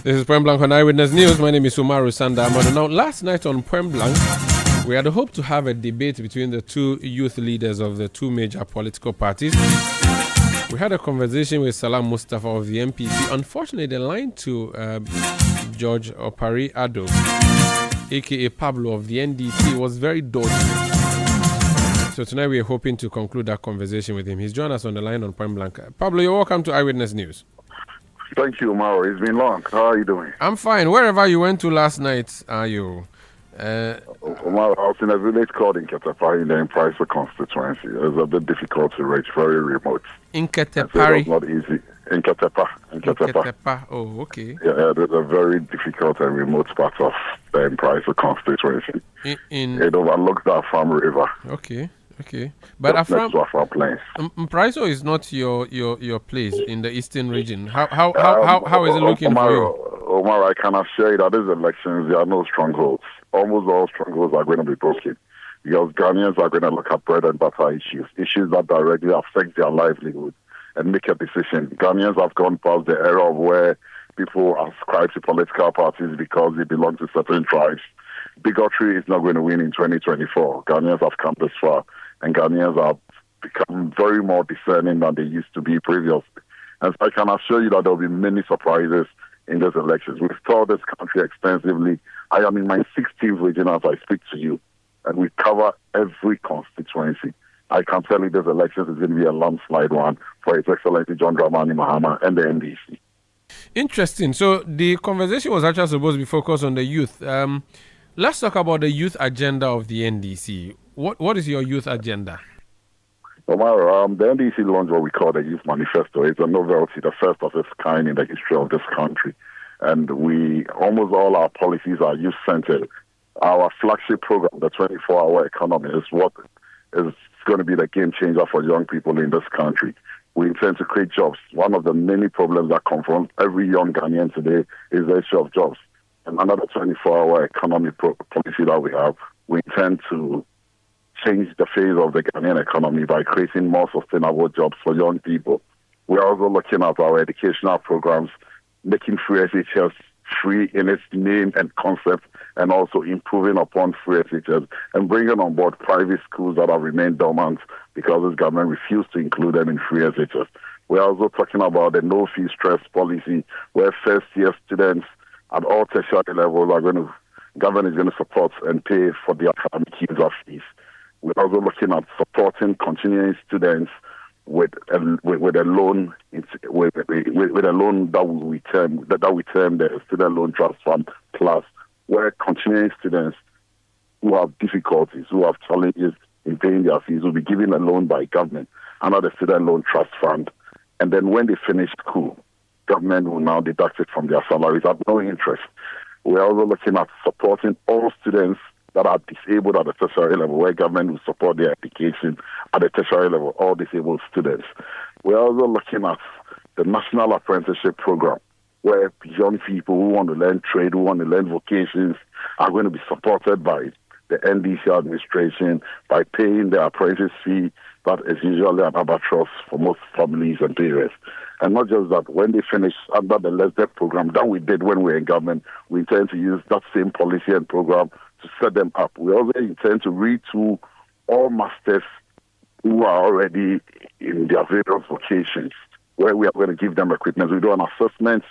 This is Point Blank on Eyewitness News. My name is Umaru Sanda Amadu. Now, last night on Point Blank, we had hoped to have a debate between the two youth leaders of the two major political parties. We had a conversation with Salam Mustafa of the MPC. Unfortunately, the line to George Opari Ado, aka Pablo of the NDC, was very dodgy. So tonight we are hoping to conclude that conversation with him. He's joined us on the line on Point Blank. Pablo, you're welcome to Eyewitness News. Thank you, Umaru. It's been long. How are you doing? I'm fine. Wherever you went to last night, are you? Umaru, I was in a village called Nketepari in the Imprisa constituency. It was a bit difficult to reach, very remote. Nketepari? It was not easy. Nketepari. Oh, okay. Yeah, it was a very difficult and remote part of the Imprisa constituency. It overlooks the Afam River. Okay. But Afam Plains. Mpriso is not your place in the eastern region. How is it looking for you? Omar, I can assure you that these elections, there are no strongholds. Almost all strongholds are going to be broken. Because Ghanaians are going to look at bread and butter issues that directly affect their livelihood, and make a decision. Ghanaians have gone past the era of where people ascribe to political parties because they belong to certain tribes. Bigotry is not going to win in 2024. Ghanaians have come this far, and Ghanaians have become very more discerning than they used to be previously. And so I can assure you that there will be many surprises in these elections. We've toured this country extensively. I am in my 16th region as I speak to you, and we cover every constituency. I can tell you this election is going to be a landslide one for His Excellency John Dramani Mahama and the NDC. Interesting. So the conversation was actually supposed to be focused on the youth. Let's talk about the youth agenda of the NDC. What is your youth agenda? Omar, the NDC launched what we call the Youth Manifesto. It's a novelty, the first of its kind in the history of this country. And almost all our policies are youth-centered. Our flagship program, the 24-hour economy, is what is going to be the game changer for young people in this country. We intend to create jobs. One of the many problems that confront every young Ghanaian today is the issue of jobs. And another 24-hour economy policy that we have, we intend to change the phase of the Ghanaian economy by creating more sustainable jobs for young people. We're also looking at our educational programs, making FreeSHS free in its name and concept, and also improving upon FreeSHS and bringing on board private schools that have remained dormant because this government refused to include them in FreeSHS. We're also talking about the no-fee stress policy, where first-year students at all tertiary levels government is going to support and pay for the academic user fees. We're also looking at supporting continuing students with a loan that we term the Student Loan Trust Fund Plus, where continuing students who have difficulties, who have challenges in paying their fees, will be given a loan by government under the Student Loan Trust Fund. And then when they finish school, government will now deduct it from their salaries at no interest. We're also looking at supporting all students that are disabled at the tertiary level, where government will support their education at the tertiary level, all disabled students. We're also looking at the National Apprenticeship Program, where young people who want to learn trade, who want to learn vocations, are going to be supported by the NDC administration by paying their apprentice fee that is usually an albatross for most families and parents. And not just that, when they finish under the Let's Debt program that we did when we were in government, we intend to use that same policy and program to set them up. We also intend to retool all masters who are already in their various vocations, where we are going to give them equipment. We do an assessment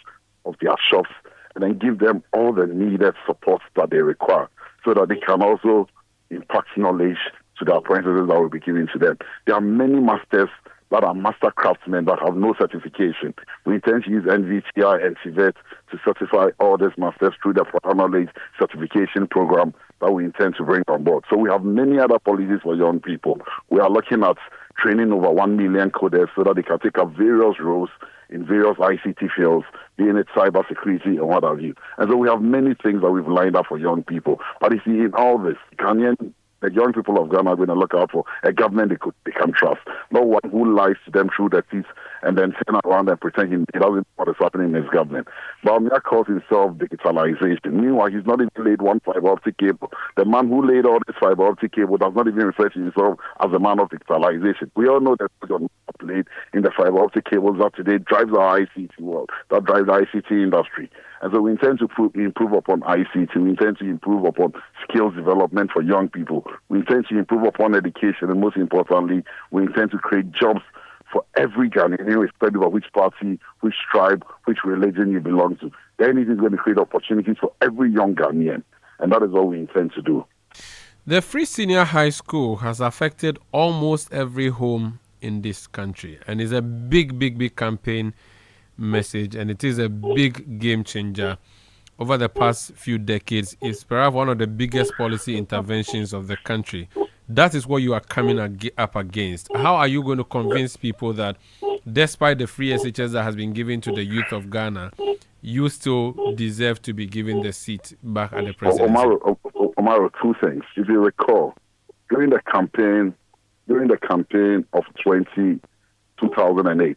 of their shops and then give them all the needed support that they require so that they can also impart knowledge to the apprentices that will be given to them. There are many masters that are master craftsmen that have no certification. We intend to use NVTI and CVET to certify all these masters through the prior knowledge certification program that we intend to bring on board. So we have many other policies for young people. We are looking at training over 1 million coders so that they can take up various roles in various ICT fields, being it cybersecurity and what have you. And so we have many things that we've lined up for young people. But you see, in all this, the young people of Ghana are going to look out for a government they can trust, not one who lies to them through the teeth and then turn around and pretend he doesn't know what is happening in his government. Bawumia calls himself digitalization. Meanwhile, he's not even laid one fiber optic cable. The man who laid all this fiber optic cable does not even refer to himself as a man of digitalization. We all know that John played in the fiber optic cables that today drives our ICT world, that drives the ICT industry. And so we intend to improve upon ICT. We intend to improve upon skills development for young people. We intend to improve upon education. And most importantly, we intend to create jobs for every Ghanaian, irrespective of which party, which tribe, which religion you belong to. Then it is going to create opportunities for every young Ghanaian. And that is what we intend to do. The free senior high school has affected almost every home in this country. And it's a big campaign message, and it is a big game changer over the past few decades. It's perhaps one of the biggest policy interventions of the country. That is what you are coming up against. How are you going to convince people that despite the free SHS that has been given to the youth of Ghana, you still deserve to be given the seat back at the presidency? Umaru, two things. If you recall, during the campaign of 2008,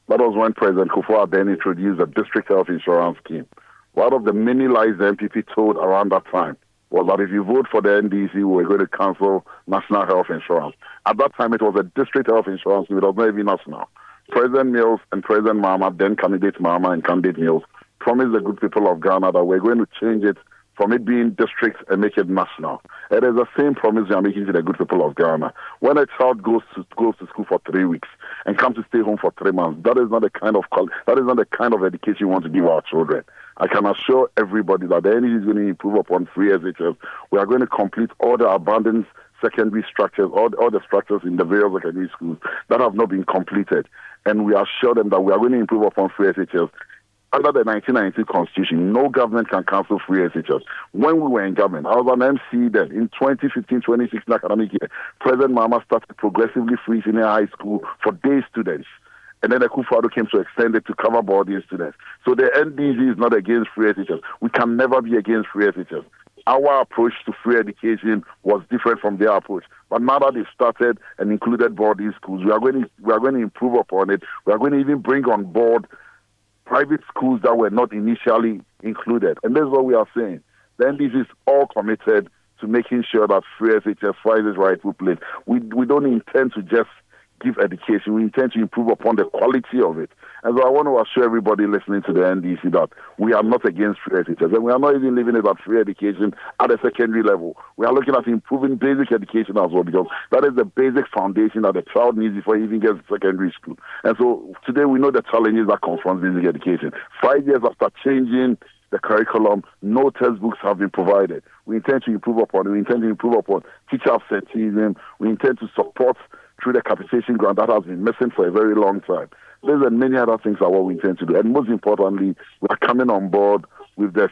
that was when President Kufuor then introduced a district health insurance scheme. One of the many lies the MPP told around that time was that if you vote for the NDC, we were going to cancel national health insurance. At that time, it was a district health insurance scheme. It was not even national. President Mills and President Mahama, then candidate Mahama and candidate Mills, promised the good people of Ghana that we're going to change it from it being districts and make it national. It is the same promise we are making to the good people of Ghana. When a child goes to school for 3 weeks and comes to stay home for 3 months, that is not the kind of education we want to give our children. I can assure everybody that the NED is going to improve upon free SHS. We are going to complete all the abandoned secondary structures, all the structures in the various secondary schools that have not been completed. And we assure them that we are going to improve upon free SHS. Under the 1992 Constitution, no government can cancel free SHS. When we were in government, I was an MC then. In 2015-2016 academic year, President Mahama started progressively free senior high school for day students. And then the Akufo-Addo came to extend it to cover boarding students. So the NDC is not against free SHS. We can never be against free SHS. Our approach to free education was different from their approach. But now that they've started and included boarding schools, we are going to improve upon it. We are going to even bring on board private schools that were not initially included. And that's what we are saying. The NDC is all committed to making sure that free SHS finds its rightful place. We don't intend to just give education. We intend to improve upon the quality of it. And so I want to assure everybody listening to the NDC that we are not against free SHS. And we are not even leaving it at free education at a secondary level. We are looking at improving basic education as well, because that is the basic foundation that a child needs before he even gets to secondary school. And so today we know the challenges that confront basic education. 5 years after changing the curriculum, no textbooks have been provided. We intend to improve upon it. We intend to improve upon teacher absenteeism. We intend to support through the capitation grant that has been missing for a very long time. There's many other things are what we intend to do. And most importantly, we are coming on board with the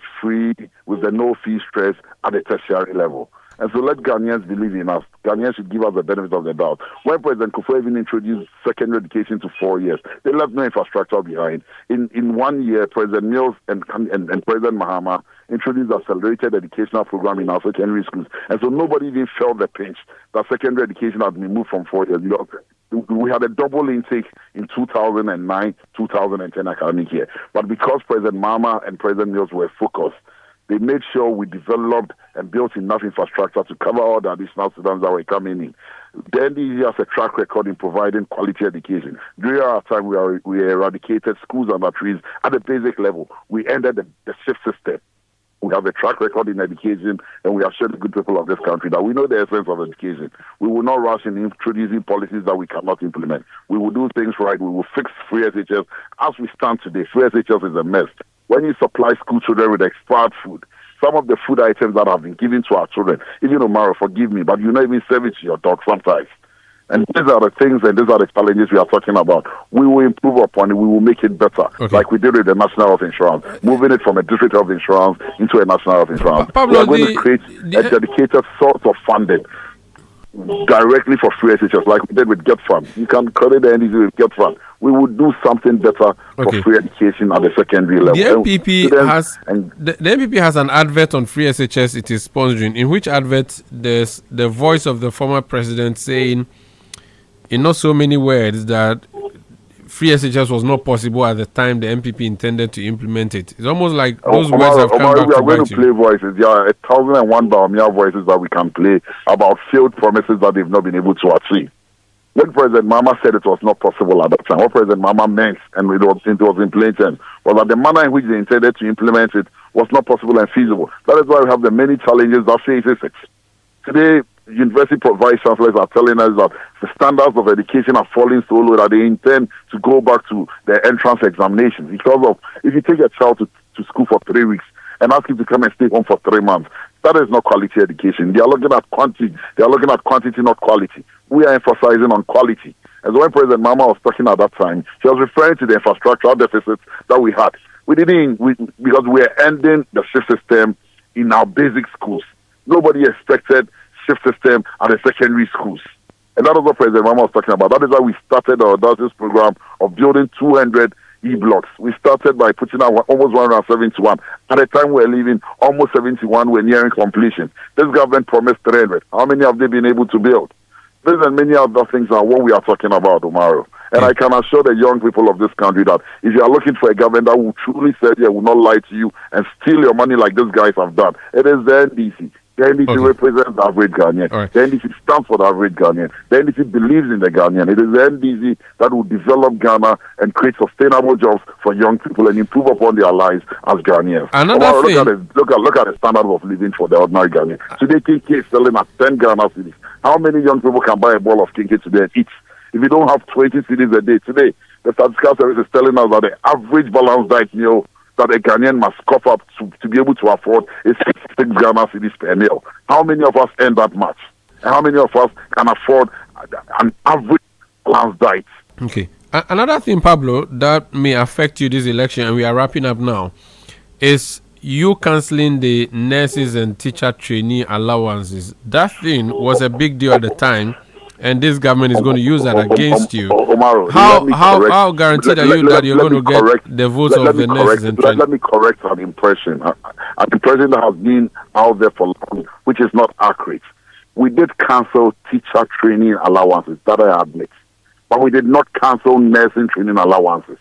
no fee stress at the tertiary level. And so let Ghanaians believe in us. Ghanaians should give us the benefit of the doubt. When President Kufuor even introduced secondary education to 4 years, they left no infrastructure behind. In 1 year, President Mills and President Mahama introduced accelerated educational program in our secondary schools. And so nobody even felt the pinch that secondary education had been moved from 4 years. You know, we had a double intake in 2009-2010 academic year. But because President Mahama and President Mills were focused, they made sure we developed and built enough infrastructure to cover all the additional students that were coming in. The NDC has a track record in providing quality education. During our time, we eradicated schools under trees at the basic level. We ended the shift system. We have a track record in education, and we assure the good people of this country that we know the essence of education. We will not rush in introducing policies that we cannot implement. We will do things right. We will fix free SHS. As we stand today, free SHS is a mess. When you supply school children with expired food, some of the food items that have been given to our children, even Umaru, forgive me, but you not even serve it to your dog sometimes. And these are the things and these are the challenges we are talking about. We will improve upon it. We will make it better, like we did with the national health insurance, moving it from a district health insurance into a national health insurance. Pablo, we are going to create a dedicated source of funding directly for free SHS, like we did with Get Fund. You can credit the NDC with Get Fund. We will do something better for free education at the secondary level. The NPP has an advert on free SHS it is sponsoring, in which advert there's the voice of the former president saying, in not so many words, that FreeSHS was not possible at the time the MPP intended to implement it. It's almost like those words have come back we are to going bite to you. play voices. There are 1,001 Baumia voices that we can play about failed promises that they've not been able to achieve. When President Mama said it was not possible at that time, what President Mama meant, and it was implemented, was that the manner in which they intended to implement it was not possible and feasible. That is why we have the many challenges that faces it. Today, university vice chancellors are telling us that the standards of education are falling so low that they intend to go back to their entrance examinations. Because of, if you take a child to school for 3 weeks and ask him to come and stay home for 3 months, that is not quality education. They are looking at quantity. They are looking at quantity, not quality. We are emphasizing on quality. As when President Mama was talking at that time, she was referring to the infrastructural deficits that we had. Because we are ending the shift system in our basic schools. Nobody expected shift system at the secondary schools. And that is what President Mama was talking about. That is why we started our this program of building 200 E-blocks. We started by putting out almost 171. At the time we were leaving, almost 71 were nearing completion. This government promised 300. How many have they been able to build? These and many other things are what we are talking about, Umaru. And I can assure the young people of this country that if you are looking for a government that will truly say, yeah, will not lie to you and steal your money like these guys have done, it is the NDC. The NDC represents the average Ghanaian. Right. The NDC stands for the average Ghanaian. The NDC believes in the Ghanaian. It is the NDC that will develop Ghana and create sustainable jobs for young people and improve upon their lives as Ghanaians. Another thing, look at the standard of living for the ordinary Ghanaian. Today, KK is selling at 10 Ghana cedis. How many young people can buy a bowl of KK today and eat? If you don't have 20 cedis a day today, the statistical service is telling us that the average balanced diet meal that a Ghanaian must cough up to be able to afford is 6 Ghana cedis per meal. How many of us earn that much? And how many of us can afford an average balanced diet? Okay. Another thing, Pablo, that may affect you this election, and we are wrapping up now, is you cancelling the nurses and teacher trainee allowances. That thing was a big deal at the time, and this government is going to use that against you. Umaru, how guaranteed are you that you're going to get the votes of the nurses and trainee? Let me correct an impression. An impression that has been out there for long, which is not accurate. We did cancel teacher training allowances, that I admit. But we did not cancel nursing training allowances.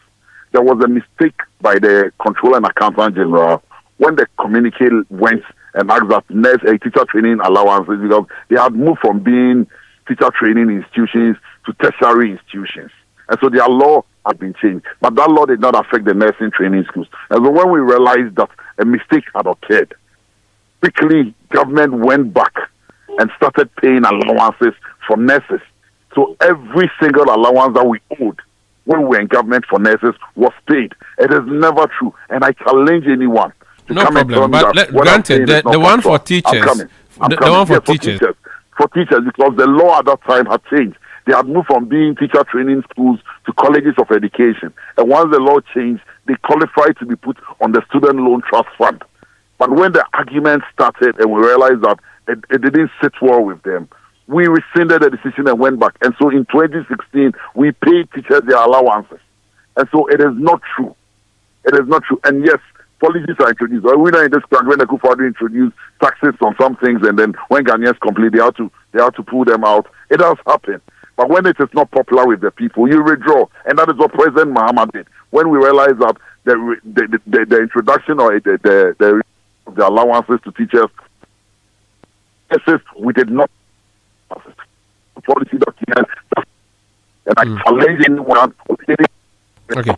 There was a mistake by the Controller and Accountant General when the communique went and asked that teacher training allowances, because they had moved from being teacher training institutions to tertiary institutions. And so their law had been changed. But that law did not affect the nursing training schools. And so when we realized that a mistake had occurred, quickly government went back and started paying allowances for nurses. So every single allowance that we owed when we were in government for nurses was paid. It is never true. And I challenge anyone to come and tell me that granted, the one for teachers. The one for teachers. For teachers, because the law at that time had changed. They had moved from being teacher training schools to colleges of education. And once the law changed, they qualified to be put on the student loan trust fund. But when the argument started and we realized that it didn't sit well with them, we rescinded the decision and went back. And so in 2016, we paid teachers their allowances. And so it is not true. It is not true. And yes, policies are introduced. We know in this country when the Kufuor introduced taxes on some things, and then when Ghanaians complain, they have to pull them out. It has happened. But when it is not popular with the people, you withdraw. And that is what President Mahama did. When we realized that the introduction or the allowances to teachers, we did not policy document, and I challenge anyone. Okay,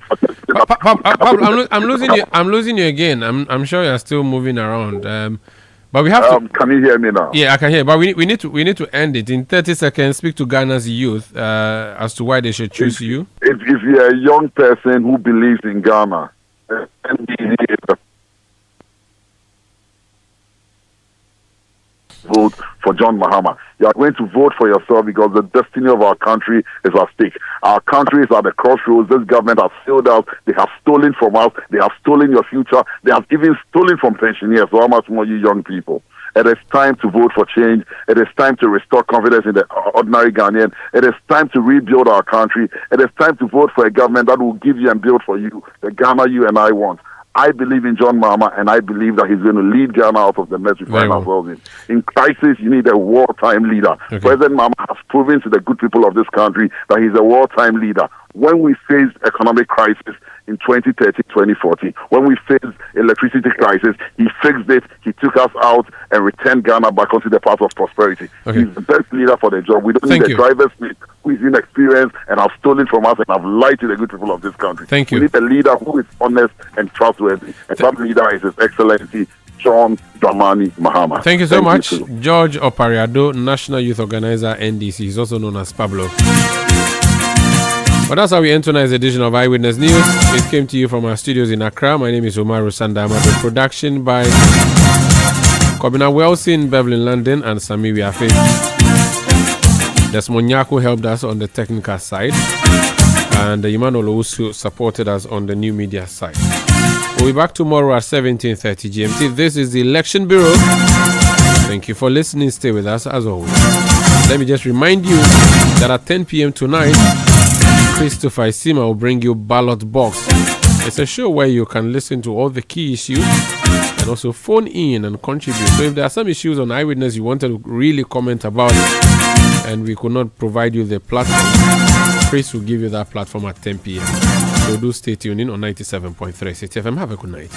Pablo, I'm losing you again. I'm sure you're still moving around. But we have to. Can you hear me now? Yeah, I can hear. But we need to end it in 30 seconds. Speak to Ghana's youth as to why they should choose you. If you're a young person who believes in Ghana, vote for John Mahama. You are going to vote for yourself because the destiny of our country is at stake. Our country is at the crossroads. This government has failed us. They have stolen from us. They have stolen your future. They have even stolen from pensioners. So how much more you young people? It is time to vote for change. It is time to restore confidence in the ordinary Ghanaian. It is time to rebuild our country. It is time to vote for a government that will give you and build for you the Ghana you and I want. I believe in John Mahama, and I believe that he's going to lead Ghana out of the mess we find ourselves in. In crisis, you need a wartime leader. Okay. President Mahama has proven to the good people of this country that he's a wartime leader. When we faced economic crisis in 2013, 2014, when we faced electricity crisis, he fixed it, he took us out and returned Ghana back onto the path of prosperity. Okay. He's the best leader for the job. We don't need a driver's seat who is inexperienced and have stolen from us and have lied to the good people of this country. Thank you. We need a leader who is honest and trustworthy. And that leader is His Excellency John Dramani Mahama. Thank you so much. George Opariado, National Youth Organizer, NDC. He's also known as Pablo. But that's how we end tonight's edition of Eyewitness News. It came to you from our studios in Accra. My name is Umaru Sanda Amadu. Production by Kobina Wilson, Beverly London, and Sami Wiafe. Desmond Nyako helped us on the technical side, and Emmanuel Owusu supported us on the new media side. We'll be back tomorrow at 17:30 GMT. This is the Election Bureau. Thank you for listening. Stay with us as always. Let me just remind you that at 10 p.m. tonight, Christopher Isima will bring you Ballot Box. It's a show where you can listen to all the key issues and also phone in and contribute. So if there are some issues on Eyewitness you wanted to really comment about it and we could not provide you the platform, Chris will give you that platform at 10 p.m. So do stay tuned in on 97.3 Citi FM. Have a good night.